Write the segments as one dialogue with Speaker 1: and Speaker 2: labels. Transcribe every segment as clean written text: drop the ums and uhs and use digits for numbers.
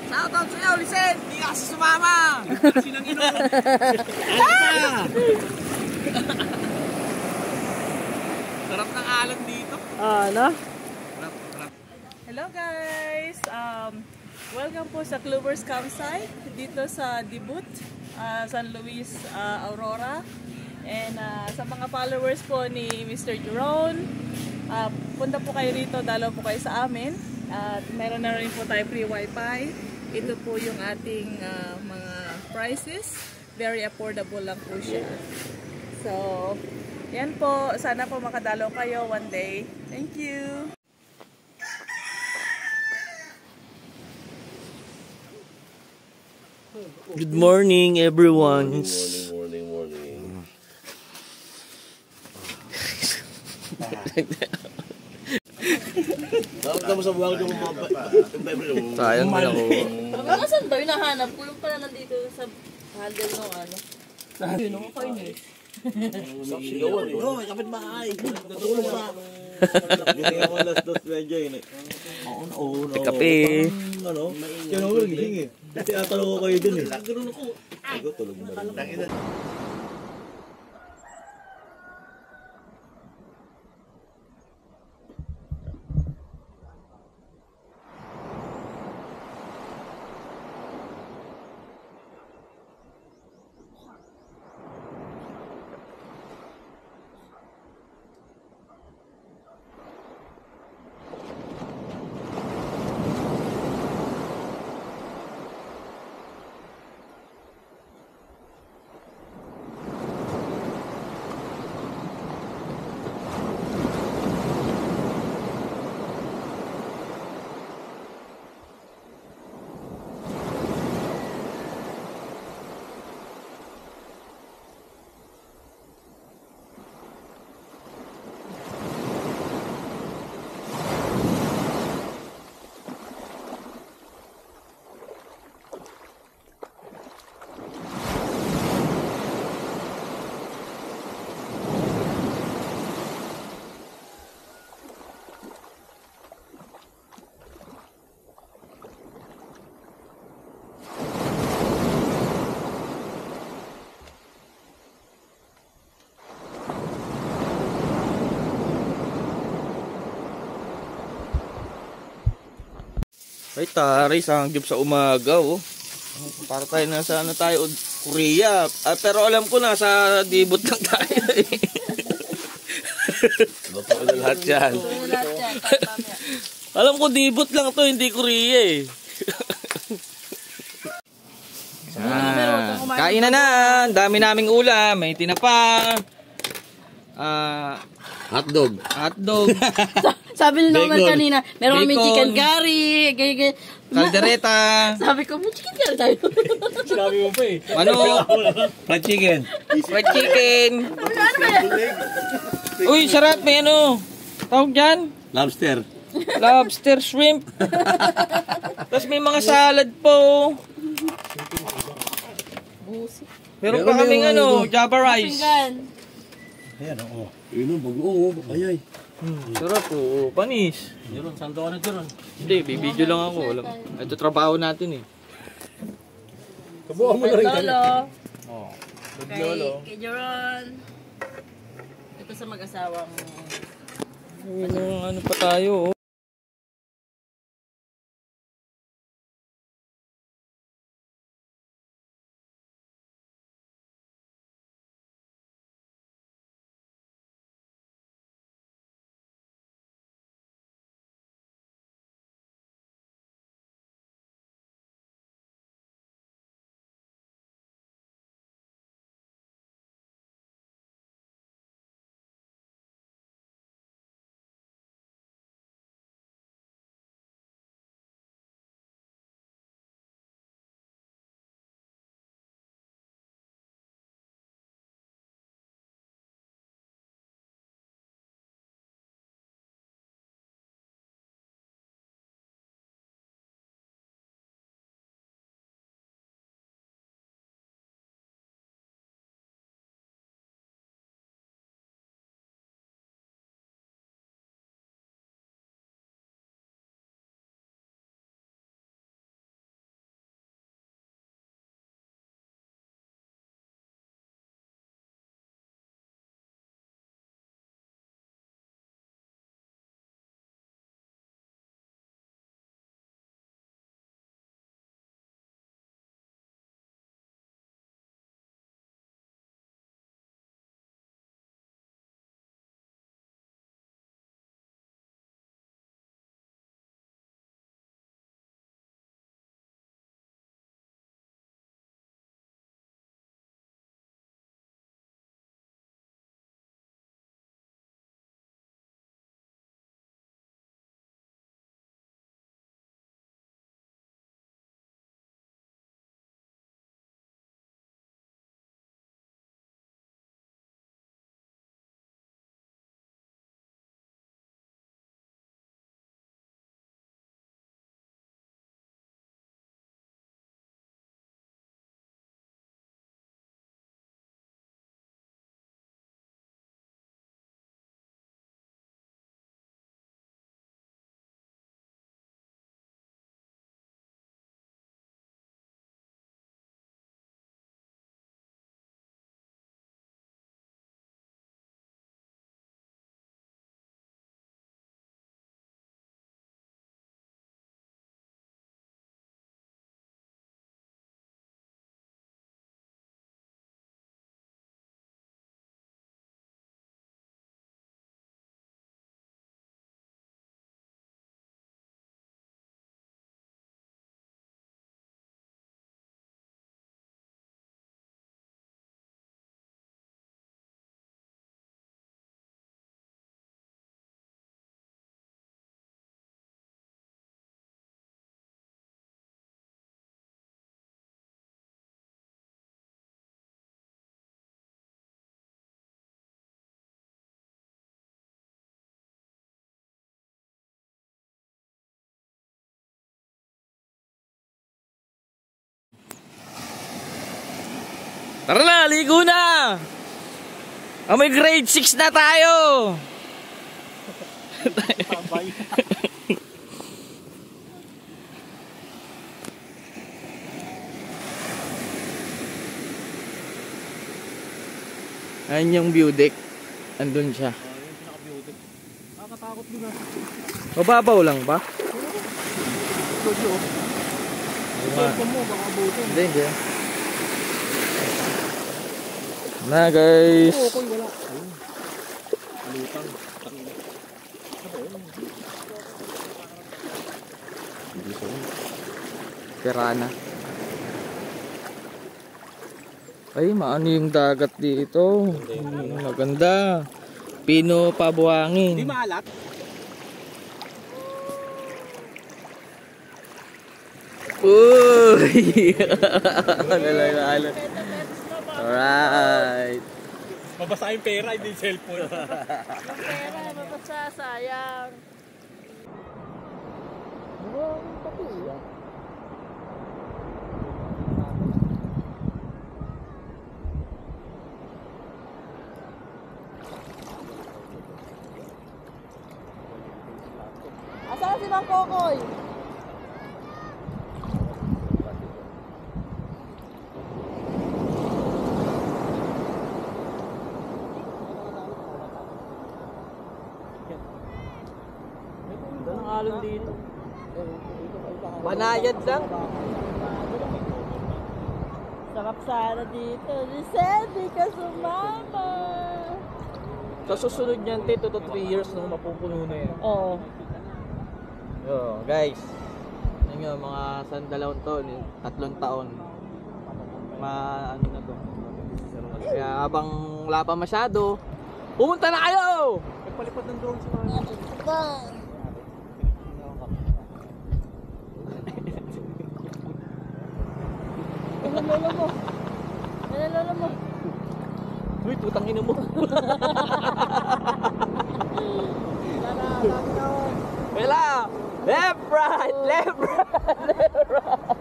Speaker 1: Shoutout sa'yo, Lisen! Hindi ka kasi sumama! Sinang inom! Sarap ng alon dito.
Speaker 2: Ano?
Speaker 1: Sarap.
Speaker 2: Hello guys! Welcome po sa Clover's Campsite dito sa Dibut, San Luis, Aurora. And sa mga followers po ni Mr. Jeron, punta po kayo rito, dalaw po kayo sa amin. At meron na rin po tayo free wifi. Ito po yung ating mga prices. Very affordable lang po siya. So, yan po. Sana po makadalaw kayo one day. Thank you!
Speaker 3: Good morning, everyone.
Speaker 4: Morning. Dapat mo sa buwag yung mga
Speaker 3: Sayang na ako.
Speaker 2: Saan ba yung nahanap ko? Yung pala nandito sa handle ng ano? Yun ang kainis.
Speaker 4: sigawan eh. Oo, kapit bahay. Natulog pa. Ginigyan ko alas 2:30 yun eh. Oo.
Speaker 3: Kape.
Speaker 4: Ano? Yan ako nagising eh. Kasi atalo ko kayo dun eh. Nagkaroon ako. Ako tulog na rin.
Speaker 3: Ay, taray, sanggip sa umaga, oh. Para tayo nasa ano tayo, Korea. Pero alam ko nasa Dibut lang tayo, eh. Totoo na lahat yan. Alam ko Dibut lang to, hindi Korea, eh. Kain na. Ang dami naming ulam. May tinapa.
Speaker 4: Hotdog.
Speaker 2: Sabi ni Norman kanina, meron kami chicken curry,
Speaker 3: Caldereta.
Speaker 2: Sabi ko, may chicken curry tayo.
Speaker 4: Sinabi mo pa eh.
Speaker 3: Ano?
Speaker 4: Fried chicken.
Speaker 3: Fried chicken. Uy, sarap. May ano? Tawag dyan?
Speaker 4: Lobster.
Speaker 3: Lobster, shrimp. Tapos may mga salad po. Meron pa kaming ano, Java rice.
Speaker 4: Ayan, oo. Yun ang bago. Ayay.
Speaker 3: Sarap po. Panis.
Speaker 4: Jeron, santo ka na Jeron.
Speaker 3: Hindi, bibidyo lang ako. Ito trabaho natin, eh.
Speaker 4: Kabuha mo na rin
Speaker 2: Lolo.
Speaker 3: Oh.
Speaker 2: Kay Jeron. Ito sa mag-asawang
Speaker 3: Ano pa tayo, oh. Tara na, ligo na! May grade 6 na tayo! Ayan yung view deck. Andun siya.
Speaker 1: Nakakatakot din ah.
Speaker 3: Mababaw lang ba?
Speaker 1: Studio. Cellphone mo, baka abutin.
Speaker 3: Hindi. Na guys.
Speaker 1: Okay, wala. Ayun. Alutang.
Speaker 3: Pirana. Ay, maano yung dagat dito. Maganda. Pino pabuhangin.
Speaker 1: Hindi maalat.
Speaker 3: Uy! Alright.
Speaker 1: Mabasa yung pera, hindi yung cellphone.
Speaker 2: Yung pera, mabasa, sayang. Asan si Mang Kokoy? Ang alon dito.
Speaker 3: Panayad lang.
Speaker 2: Sarap sana dito. Lisel, di ka sumama.
Speaker 3: Sa susunod niyan, 2 to 3 years nung mapupuno na yan.
Speaker 2: Oo.
Speaker 3: Yo, guys. Ano nyo, mga sandalawang taon, 3 taon. Ano na to. Kaya habang wala pa masyado, pumunta na kayo!
Speaker 1: Nagpalipad ng drone si mga
Speaker 2: Ano lolo mo? Ano lolo mo?
Speaker 3: Uy, putang ina mo. Wala! Left, right! Left, right! Left, right!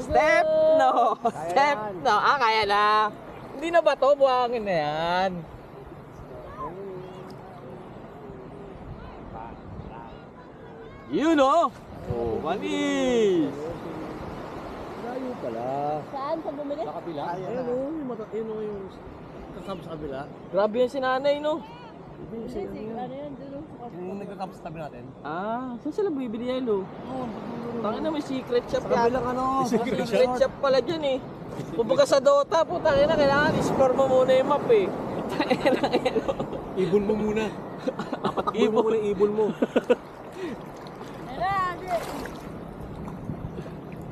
Speaker 3: Step, no! Step, no! Kaya na! Hindi na ba to? Buhangin na yan. Yun o! Oh, manis!
Speaker 4: Layo pala.
Speaker 2: Saan? Saan bumili?
Speaker 4: Sa kabila? Ayun o, yung kasama sa kabila.
Speaker 3: Grabe yan si nanay, no?
Speaker 2: Ano yan? Dun.
Speaker 1: Yung nagkakapos tabi natin.
Speaker 3: Ah, saan sila bibili yelo? Tangin na, may secret shop
Speaker 1: Sa
Speaker 3: yan.
Speaker 1: kabilang ano.
Speaker 3: Secret shop pala dyan eh. Kumbaga sa Dota, putangin na, kailangan explore mo muna yung map eh. Tangin na,
Speaker 1: Ibon mo muna. Patakbo mo muna yung ibon mo.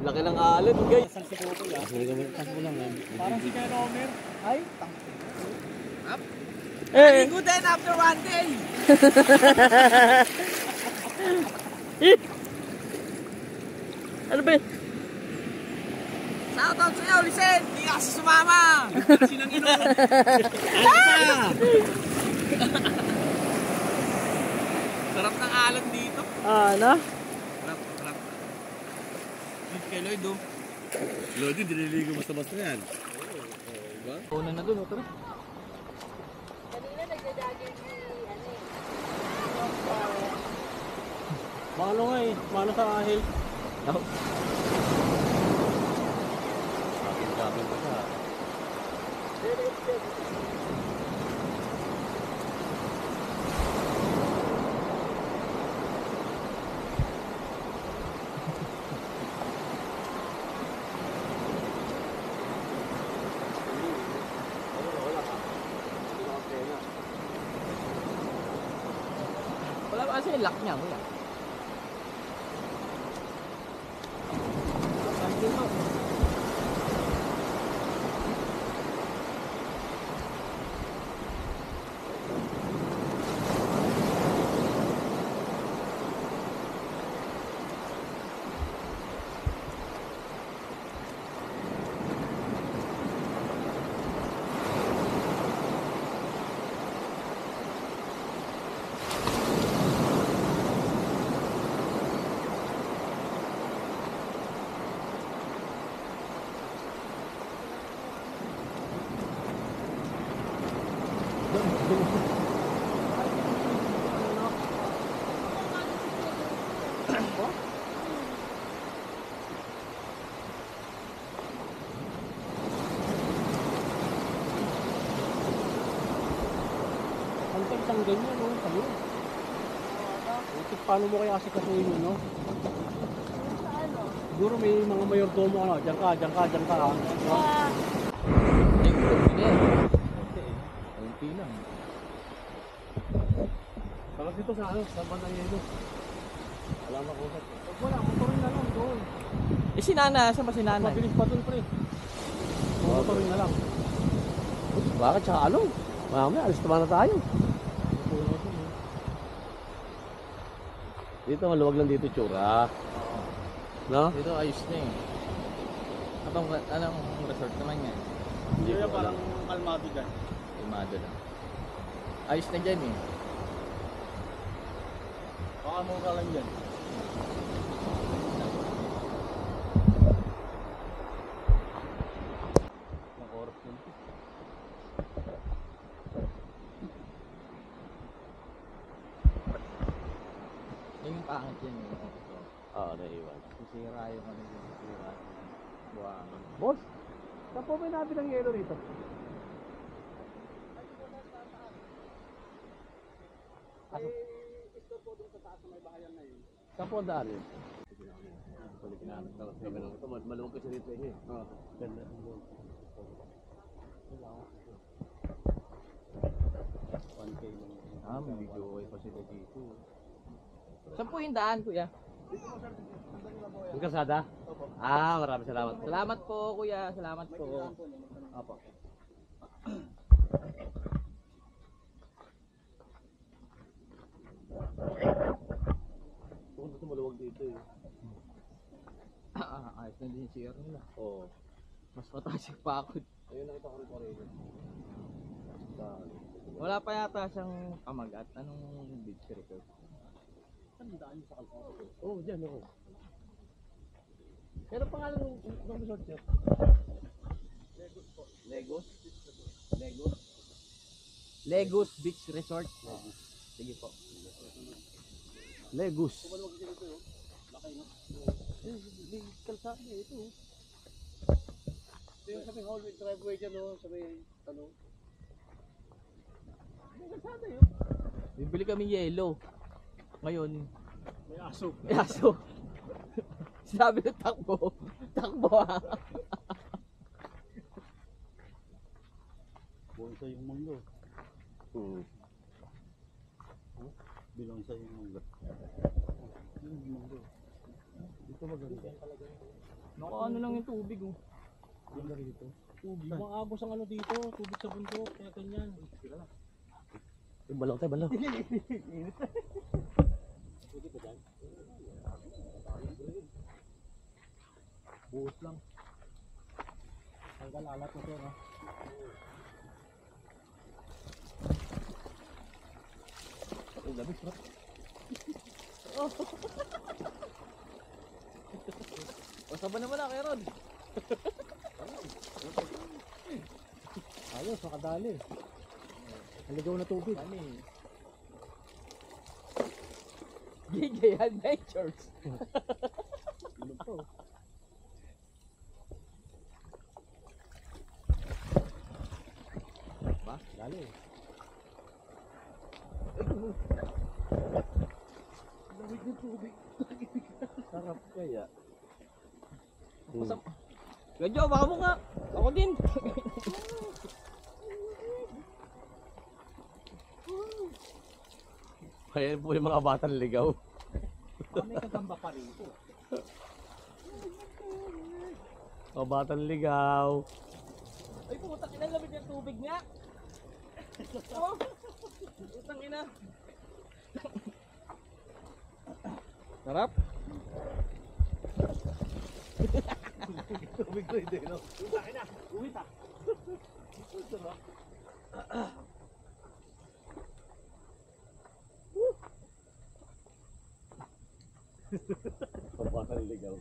Speaker 3: Laki ng alon, guys.
Speaker 1: Parang si Ken Omer. Ay,
Speaker 3: Eh,
Speaker 1: good then after one day.
Speaker 3: ano ba yun?
Speaker 1: Shoutout sa'yo, Lisel. Hindi ka kasi sumama. Sinang ino. Sarap ng alon dito.
Speaker 2: Ano?
Speaker 1: Sarap. Dito kay Lloyd oh. Lloyd, hindi nililigo basta-basta yan.
Speaker 3: Una na dun, tara.
Speaker 2: Kanina nagja-jogging si
Speaker 1: Malo nga eh. Malo sa ahil.
Speaker 4: Sabi ko siya.
Speaker 3: Wala ba kasi yung lock niya, wala.
Speaker 5: isang ganyan, no? Kayo. Paano mo kaya asikasuhin yun, no? Siguro may mga mayordomo, ano? Diyan ka, ha? No?
Speaker 3: Ay, kunti na yan. Kunti lang.
Speaker 5: Saka dito sa ano, sa bandang yelo. Alam ako sa. Pag wala, motorin na lang doon.
Speaker 3: Eh si Nana, saan ba si Nana?
Speaker 5: Mabilis pa doon, pre. Motorin na lang.
Speaker 6: Bakit tsaka ano? Mamaya, alis naman na tayo. Dito, maluwag lang dito tsura. No?
Speaker 3: Dito ayos na eh. Anong resort naman yan?
Speaker 5: Hindi ko parang kalmado dyan.
Speaker 3: Imado lang. Ayos na dyan eh.
Speaker 5: Baka mura lang dyan. Nakorap yun.
Speaker 3: Yung pangit yan eh.
Speaker 6: Oo, naiwan.
Speaker 3: Sisira yung ano yung sisira. Buhangin.
Speaker 6: Boss, saan po may nabi ng yelo rito? Saan po ang daan yun? Balikin namin. Kami lang ito, maluwag kasi rito eh. Oo, ganda.
Speaker 3: May video okay pa sila dito. Saan po yung daan, kuya?
Speaker 6: Yung kasada? Ah, maraming salamat.
Speaker 3: Salamat po, kuya. Salamat po. Opo.
Speaker 6: Kung gusto maluwag dito eh.
Speaker 3: Ayos na din yung CR nila.
Speaker 6: Oo.
Speaker 3: Mas mataas yung pakod.
Speaker 6: Ayun, nakita ko rin pa rin.
Speaker 3: Wala pa yata siyang kamagat. Anong beach resort?
Speaker 5: Saan daan nyo sa kalsada?
Speaker 6: Oo, dyan oo. Pero pangalan ng resort niyo?
Speaker 3: Legos? Legos? Legos Beach Resort. Sige po.
Speaker 6: Legus.
Speaker 5: May kalsada eh, ito. Ito yung sa may hallway driveway dyan, no? Sa may, ano? May kalsada yun.
Speaker 3: Bibili kami yelo. Ngayon,
Speaker 5: May aso.
Speaker 3: may aso. Sabi ng takbo. Takbo ha.
Speaker 5: Bonsa yung mundo.
Speaker 6: Hmm.
Speaker 5: Bilang sa yung mundo. Yung mundo. Dito maganda.
Speaker 3: Naka ano lang yung tubig oh.
Speaker 5: Ganda rito. Tubig. Mga agos ang ano dito. Tubig sa bundok. Kaya ganyan.
Speaker 6: Yung balaw tayo, balaw.
Speaker 5: Pwede ba dyan? Buhos lang. Hanggang alat na to, no?
Speaker 6: Ang labis, bro.
Speaker 3: O saba naman na kay Rod.
Speaker 5: Ayos, makadali. Haligaw na tubig.
Speaker 3: Kami. GJ Adventures.
Speaker 5: Ano to?
Speaker 3: Ba?
Speaker 5: Dali. Lamig ng tubig.
Speaker 6: Sarap kaya.
Speaker 3: Masap. Medyo, baka mo nga. Ako din.
Speaker 6: Kaya po yung mga batang ligaw.
Speaker 5: May kagamba pa rito.
Speaker 6: Mga batang ligaw.
Speaker 3: Ay, putang ina, lamig ng tubig nga. Oh, putang ina. Sarap.
Speaker 6: Tubig ko hindi, no?
Speaker 5: Uwi na. Uwi ta.
Speaker 6: Mga batang ligaw.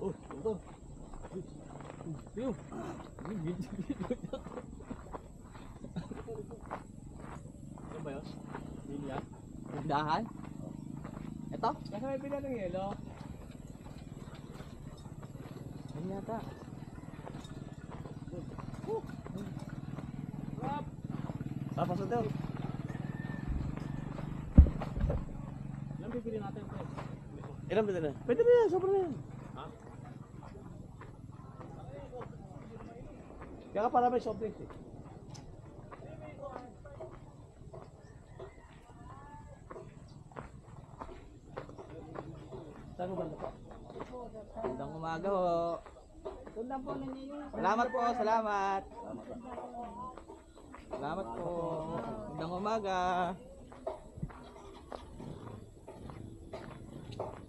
Speaker 3: Oh, ito. Yung.
Speaker 6: Ano ba yun? Linya?
Speaker 3: Dahan? Ito?
Speaker 6: Kasi may pila ng yelo.
Speaker 3: yata.
Speaker 6: Tapos na daw.
Speaker 1: Ilang bibili natin, pre?
Speaker 6: Ilan ba na? Pwede na yan, sobrang na yan.
Speaker 1: Ha?
Speaker 6: Kaya ka para may soft drinks eh. Saan ba na?
Speaker 3: Magandang umaga ho. Salamat po, salamat. Salamat po. Magandang umaga.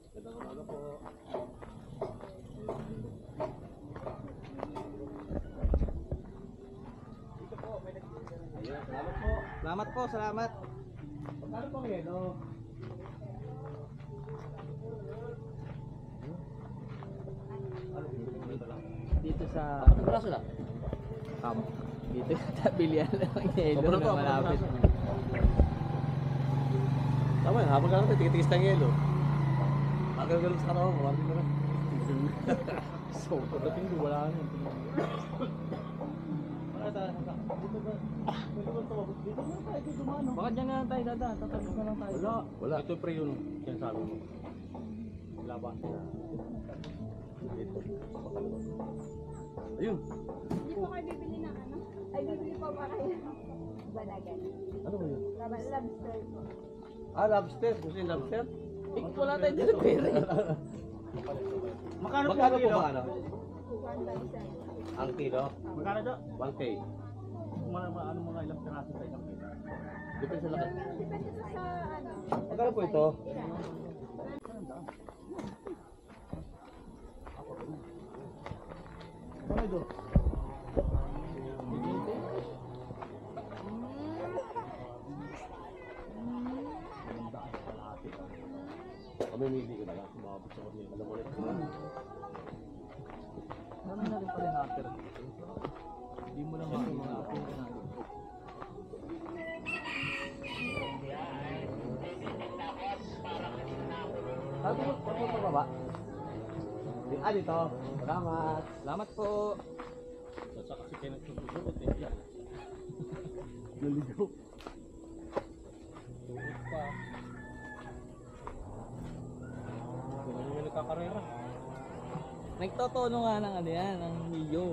Speaker 6: Magandang umaga po.
Speaker 3: Salamat po, salamat.
Speaker 6: Magkano po ngayon? No?
Speaker 3: Dito sa
Speaker 6: Ang braso lang.
Speaker 3: dito sa bilihan ng yelo
Speaker 6: Sobrang
Speaker 3: na
Speaker 6: to,
Speaker 3: malapit.
Speaker 6: Tama yun, habang ka natin, tigitigis ng yelo. Magagalog sa katawan mo, warning mo na. So, pagdating ko, wala na.
Speaker 3: Baka dyan na lang tayo dadaan, tatapos na lang tayo.
Speaker 6: Wala. Ito pre yun, sinasabi mo. Laban sila. Dito. Ayun.
Speaker 7: Hindi po kayo bibili ng ano? Ay, bibili po ba kayo? Balagan.
Speaker 6: Ano ba yun?
Speaker 7: Lobster po.
Speaker 6: Ah, lobster. Gusto yung lobster?
Speaker 3: Wala tayo dito pera.
Speaker 1: Magkano po
Speaker 6: Magkano po
Speaker 1: kilo?
Speaker 6: ba ano?
Speaker 7: 1,000.
Speaker 6: Ang kilo?
Speaker 1: Magkano daw?
Speaker 6: 1K.
Speaker 1: Ano mga ilang piraso sa isang kilo?
Speaker 6: Depende sa laki.
Speaker 7: Depende po sa ano.
Speaker 6: Magkano po ito?
Speaker 7: Ilan?
Speaker 6: Ano ito? Kami hindi ko na lang. Sumabot sa kanya. Alam mo ulit.
Speaker 3: Marami na rin pala natin. Hindi mo lang mga apo na.
Speaker 6: Sabi mo, papunta pa ba? Ah, dito. Salamat.
Speaker 3: Salamat po.
Speaker 1: Sa kasi kayo nagsusulit eh.
Speaker 6: Naligaw.
Speaker 1: Kung ano yung nagkakarera.
Speaker 3: Nagtotono nga ng ano yan, ng Mio.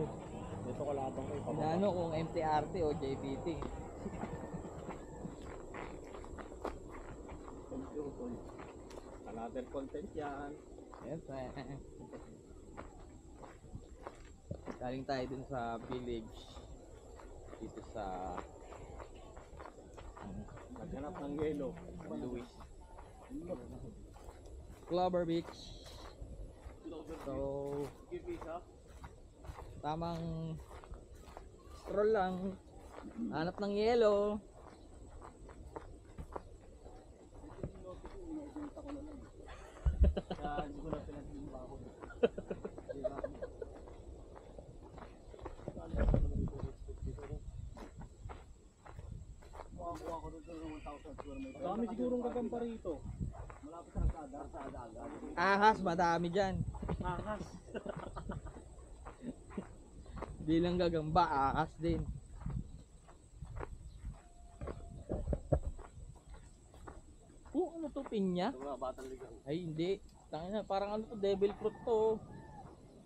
Speaker 1: Dito ka labang kayo.
Speaker 3: Na ano kung MTRT o JPT.
Speaker 1: Another content yan.
Speaker 3: Siyempre. Galing tayo dun sa village. Dito sa
Speaker 1: Naghanap ng yelo.
Speaker 3: Luis. Clover Beach. So, tamang stroll lang. Hanap ng yelo.
Speaker 1: Hindi ko na pinag-imba ako. Makakuha ko doon sa 1,000 square meter. Dami sigurong gagamba rito. Malapit sa kalsada.
Speaker 3: Ahas, madami dyan.
Speaker 1: Ahas.
Speaker 3: Di lang gagamba, ahas din. Ano to, pinya?
Speaker 6: Mga batang ligaw.
Speaker 3: Ay, hindi. Tangina, parang ano to, devil fruit to.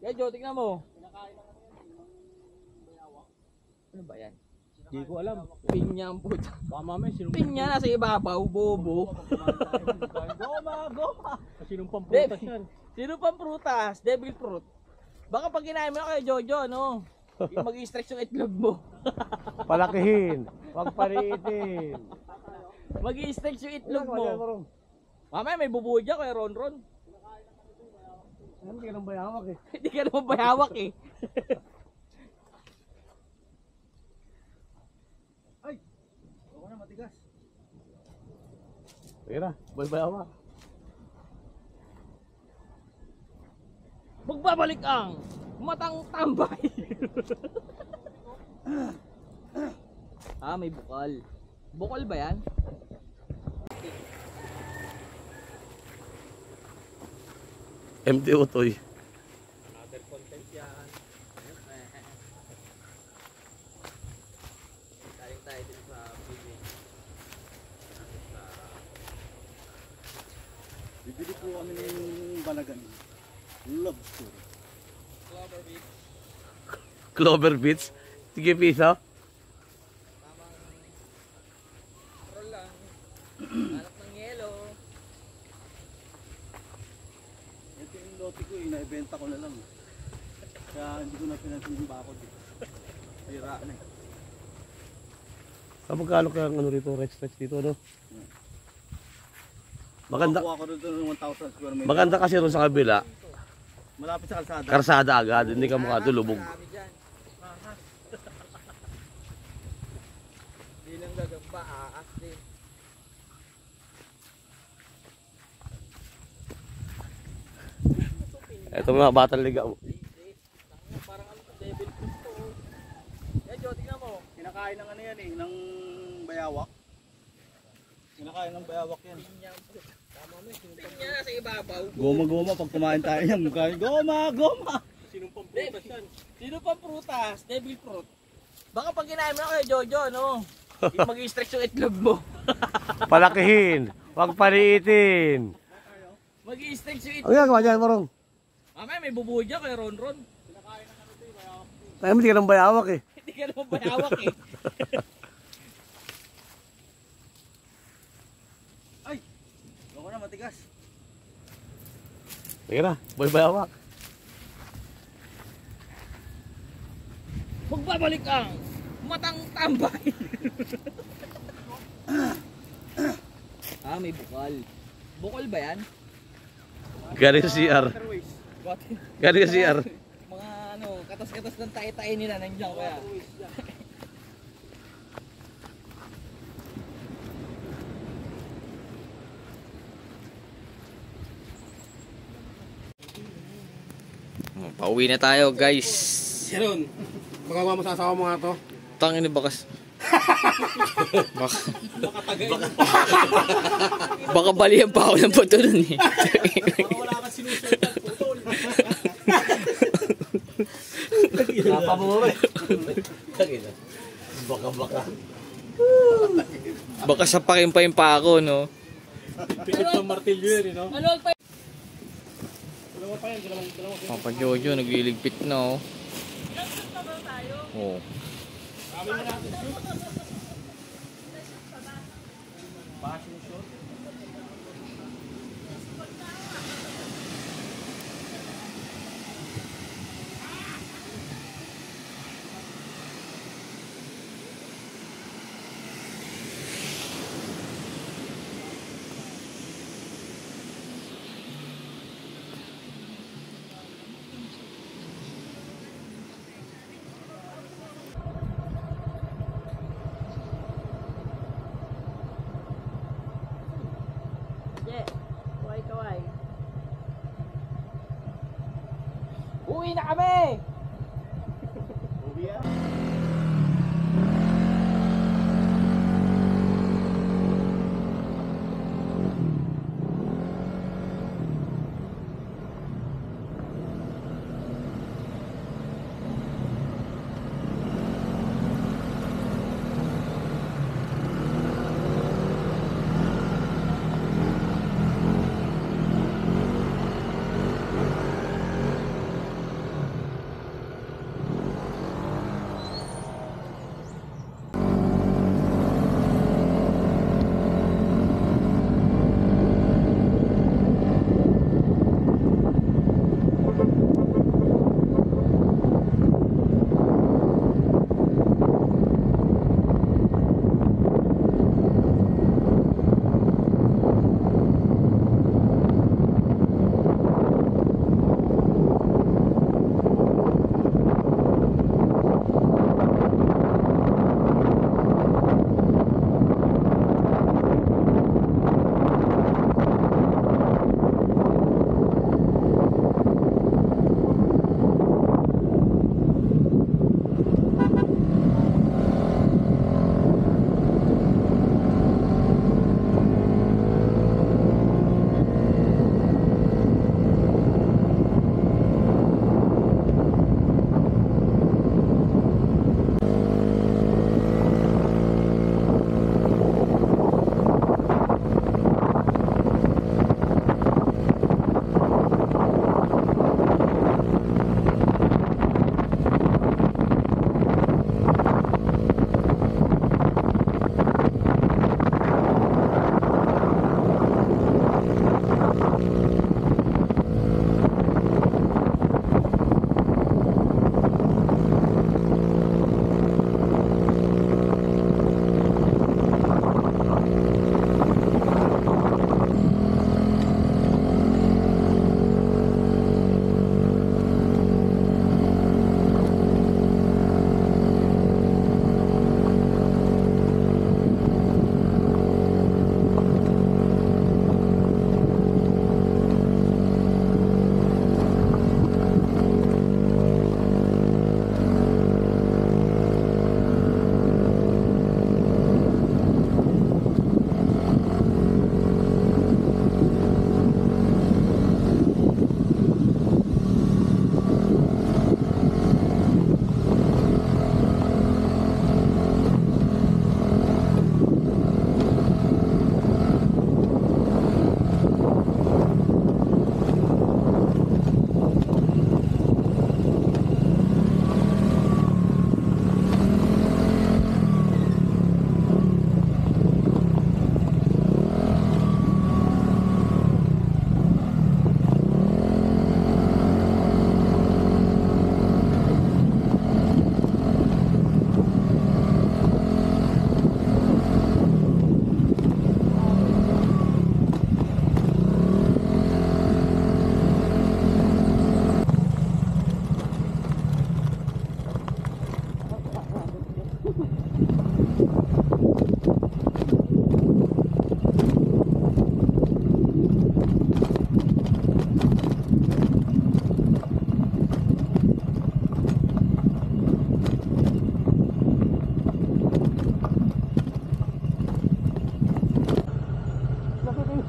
Speaker 3: Kaya Jo, tignan mo. Ano ba yan?
Speaker 1: Hindi ko alam.
Speaker 3: Pinya ang puta.
Speaker 1: Baka mamaya sinong
Speaker 3: Pinya nasa ibabaw, bobo.
Speaker 1: Goma! Sinong pamprutas yan?
Speaker 3: Sino pang prutas? Devil fruit. Baka pag kinain mo na kayo, Jojo, no? Mag-i-stretch yung itlog mo.
Speaker 6: Palakihin. Huwag pariitin.
Speaker 3: Mag-i-stretch yung itlog mo. Mamaya may bubuhay dyan kaya Ron.
Speaker 6: Hindi ka nang bayawak eh.
Speaker 3: Hindi ka naman bayawak eh.
Speaker 1: Oo na, matigas.
Speaker 6: Sige na, bayawak.
Speaker 3: Magbabalik ang matang tambay. May bukal. Bukal ba yan?
Speaker 6: MTO Toy.
Speaker 1: Another content yan.
Speaker 5: po kami ng Balagan. Love story.
Speaker 6: Clover Beach. Sige, piso.
Speaker 3: Roll lang. Hanap ng yelo.
Speaker 5: Ito yung lote ko, inaibenta ko na lang. Kaya hindi ko na pinansin yung bakod. Pira na eh.
Speaker 6: Magkano kaya ang ano rito, Rex dito, no? Maganda.
Speaker 5: Kuha ko dito ng 1,000 square meter.
Speaker 6: Maganda kasi ron sa kabila.
Speaker 5: Malapit sa kalsada.
Speaker 6: Karsada agad, hindi ka makatulubog.
Speaker 3: Marami dyan. Di lang gagamba, aas din.
Speaker 6: Ito mga batang ligaw.
Speaker 3: Parang ano to, devil fruit to. Yan, Jo, tingnan mo.
Speaker 5: Kinakain ng ano yan eh, ng bayawak. Kinakain ng bayawak yan.
Speaker 3: Tingnan na sa ibabaw.
Speaker 5: Goma-goma pag kumain tayo yan. Mukhain, goma!
Speaker 3: Sino pang prutas? Devil fruit. Baka pag kinain mo na kayo, Jojo, no? Mag-i-stretch yung itlog mo.
Speaker 6: Palakihin, wag paliitin.
Speaker 3: Mag-i-stretch yung itlog.
Speaker 6: Ang ginagawa dyan, Marong?
Speaker 3: Mamaya may bubuo dyan kay Ron.
Speaker 6: Tayo mo, hindi ka ng bayawak eh.
Speaker 3: Hindi ka naman bayawak eh.
Speaker 5: Ako na, matigas.
Speaker 6: Sige na, boy bayawak.
Speaker 3: Magbabalik ang matang tambay. May bukal. Bukal ba yan?
Speaker 6: Galing sa CR. Galing sa CR.
Speaker 3: Mga ano, katas-katas ng tae-tae nila nandiyan kaya. Pauwi na tayo, guys.
Speaker 6: Yaron, baka masasawa mo nga to.
Speaker 3: Tangin ni bakas. Baka balihan pa ako ng puto nun eh.
Speaker 5: Wala kang sinusunod putol.
Speaker 6: Napamura eh. Baka.
Speaker 3: Baka sapakin pa yung pako, no?
Speaker 6: Pikit ng martilyo yun, no?
Speaker 3: Papa Jojo, nagliligpit na, oh. Oh.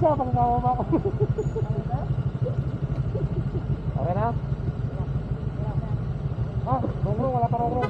Speaker 6: siya pag nakawama ko. Okay na? Ah, rong-rong, wala pa rong-rong.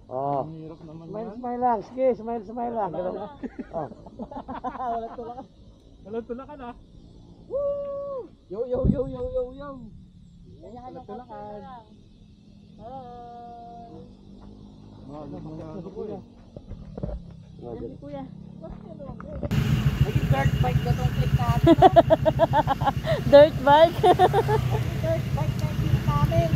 Speaker 6: Oh. Smile lang. Sige, smile lang. Oh. Walang tulakan ah. Woo! Yo. Walang tulakan.
Speaker 2: Kuya.
Speaker 7: Naging dirt bike na itong click natin.
Speaker 2: Dirt bike?
Speaker 7: Dirt bike na yung click namin.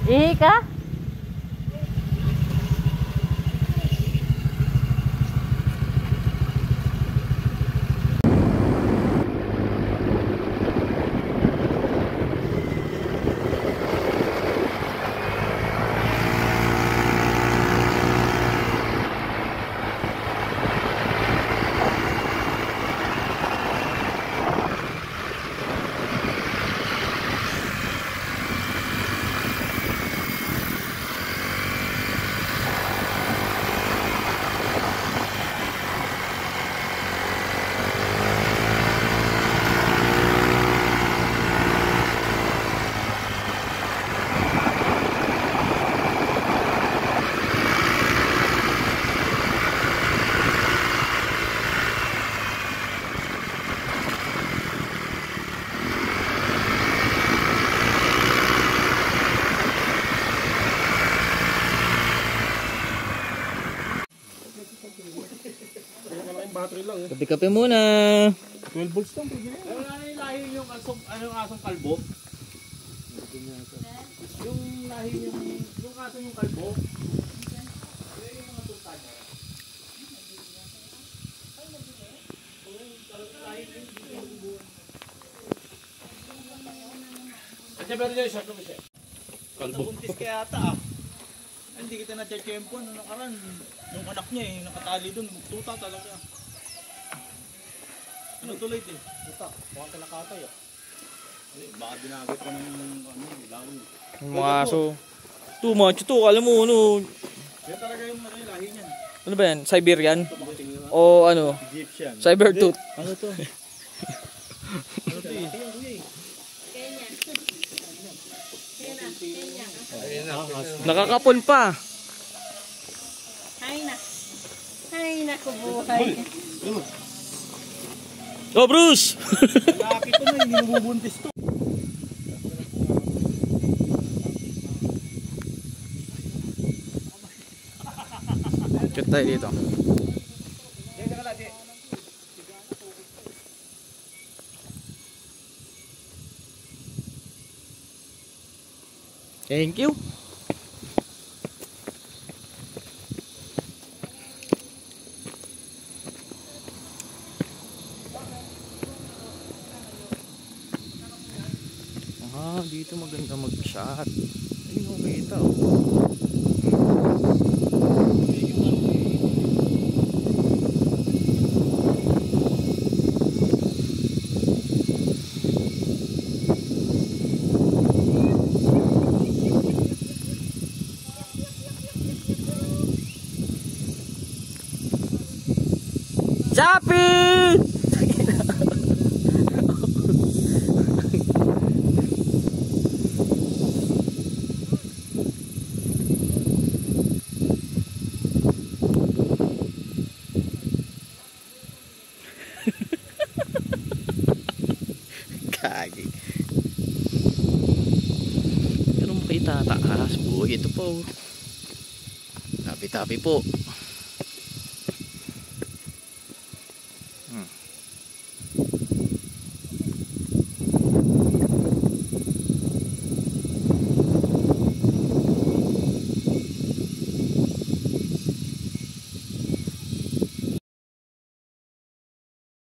Speaker 2: Ihi ka?
Speaker 3: Kape-kape muna.
Speaker 6: 12 volts lang.
Speaker 1: Ano yung lahi yung asong kalbo? Yung lahi yung asong yung kalbo? Kalbo. Buntis ka yata ah. Hindi kita na-chempo nung nakaraan. Yung anak niya nakatali dun. Tuta talaga. Ano tuloy eh? Tuta. Mukhang kalakatay ah. Baka dinagat ka ng lawi.
Speaker 3: Mga aso. Too much ito. Alam mo ano.
Speaker 1: Yan talaga yung lahi niyan.
Speaker 3: Ano ba yan? Siberian? O ano?
Speaker 1: Egyptian.
Speaker 3: Cybertooth?
Speaker 1: Ano to? Ano to eh?
Speaker 3: Nakakapon pa.
Speaker 2: Hay na ko buhay.
Speaker 3: Oh, Bruce!
Speaker 1: Laki to na, hindi mabubuntis to.
Speaker 3: Cute tayo dito. Thank you. Dito maganda mag-shot. Ayun, kita oh. Chappy! Kagi. Pero mo kayo tataas po. Ito po. Tapi-tapi po.